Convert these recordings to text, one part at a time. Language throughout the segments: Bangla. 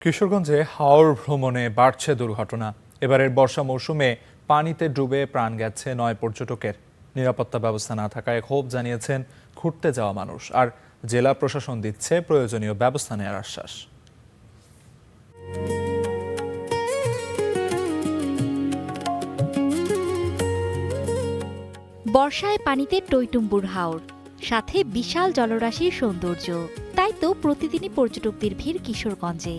কিশোরগঞ্জে হাওর ভ্রমণে বাড়ছে দুর্ঘটনা। এবারের বর্ষা মৌসুমে পানিতে ডুবে প্রাণ গেছে 9 পর্যটকের। নিরাপত্তা ব্যবস্থা না থাকায় ক্ষোভ জানিয়েছেন ঘুরতে যাওয়া মানুষ, আর জেলা প্রশাসন দিচ্ছে প্রয়োজনীয় ব্যবস্থা নেওয়ার আশ্বাস। বর্ষায় পানিতে টইটুম্বুর হাওর, সাথে বিশাল জলরাশির সৌন্দর্য। তাই তো প্রতিদিনই পর্যটকদের ভিড় কিশোরগঞ্জে।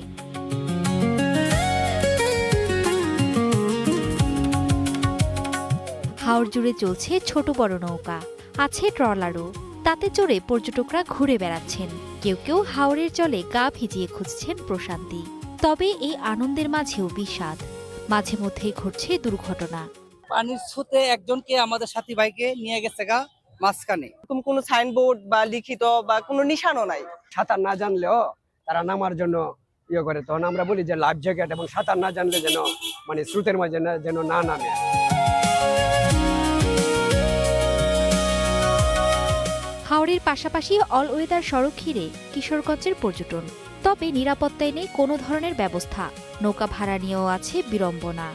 হাওর জুড়ে চলছে ছোট বড় নৌকা, আছে ট্রলারও। তাতে চড়ে পর্যটকরা ঘুরে বেড়াচ্ছেন। কেউ কেউ হাওরের জলে গা ভিজিয়ে খুঁজছেন প্রশান্তি। তবে এই আনন্দের মাঝেও বিষাদ, মাঝে মধ্যেই ঘটছে দুর্ঘটনা। পানির স্রোতে একজনকে আমাদের সাথী ভাইকে নিয়ে গেছে গা মাঝখানে। এরকম কোনো সাইনবোর্ড বা লিখিত বা কোনো নিশানও নাই। সাঁতার না জানলেও তারা নামার জন্য করে, তখন আমরা বলি যে লাইফ জ্যাকেট, এবং সাঁতার না জানলে যেন স্রোতের মাঝে যেন না নামে। হাওরের পাশাপাশি অল ওয়েদার সড়ক ঘিরে কিশোরগঞ্জের পর্যটন। তবে নিরাপত্তায় নেই কোনো ধরনের ব্যবস্থা। নৌকা ভাড়া নিয়েও আছে বিড়ম্বনা,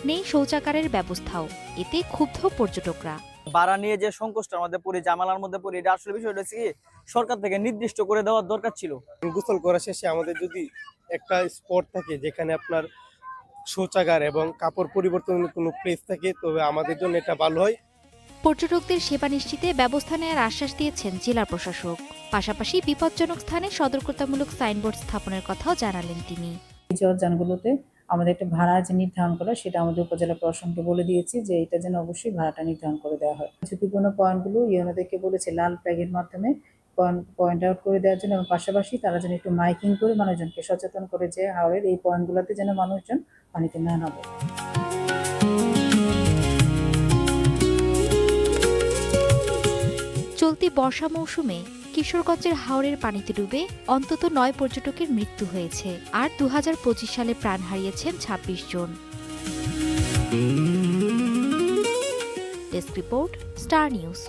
নেই শৌচাগারের ব্যবস্থাও। এতে ক্ষুব্ধ পর্যটকরা। ভাড়া নিয়ে যে সংকোচটার মধ্যে পড়ি, জামালার মধ্যে পড়ি, এটা আসলে বিষয়টা হচ্ছে কি, সরকার থেকে নির্দিষ্ট করে দেওয়ার দরকার ছিল। গোসল করা শেষে আমাদের যদি একটা স্পট থাকে যেখানে আপনার শৌচাগার এবং কাপড় পরিবর্তনের কোনো প্লেস থাকে, তবে আমাদের জন্য এটা ভালো হয়। পর্যটকদের সেবা নিশ্চিতে ব্যবস্থা নেওয়ার আশ্বাস দিয়েছেন জেলা প্রশাসক। পাশাপাশি বিপজ্জনক স্থানে সতর্কতামূলক সাইনবোর্ড স্থাপনের কথাও জানালেন তিনি। যানগুলোতে আমাদের একটা ভাড়া যে নির্ধারণ করা, সেটা আমাদের উপজেলা প্রশাসনকে বলে দিয়েছি যে এটা যেন অবশ্যই ভাড়াটা নির্ধারণ করে দেওয়া হয়। ঝুঁকিপূর্ণ পয়েন্টগুলো ইউনোদেরকে বলেছে লাল ফ্ল্যাগের মাধ্যমে পয়েন্ট আউট করে দেওয়ার জন্য, এবং পাশাপাশি তারা যেন একটু মাইকিং করে মানুষজনকে সচেতন করে যে হাওরের এই পয়েন্টগুলোতে যেন মানুষজন পানিতে না নামে। চলতি বর্ষা মৌসুমে কিশোরগঞ্জের হাওরের পানিতে ডুবে অন্তত 9 পর্যটকের মৃত্যু হয়েছে, আর 2025 সালে প্রাণ হারিয়েছেন 26 জন। Desk report, star news.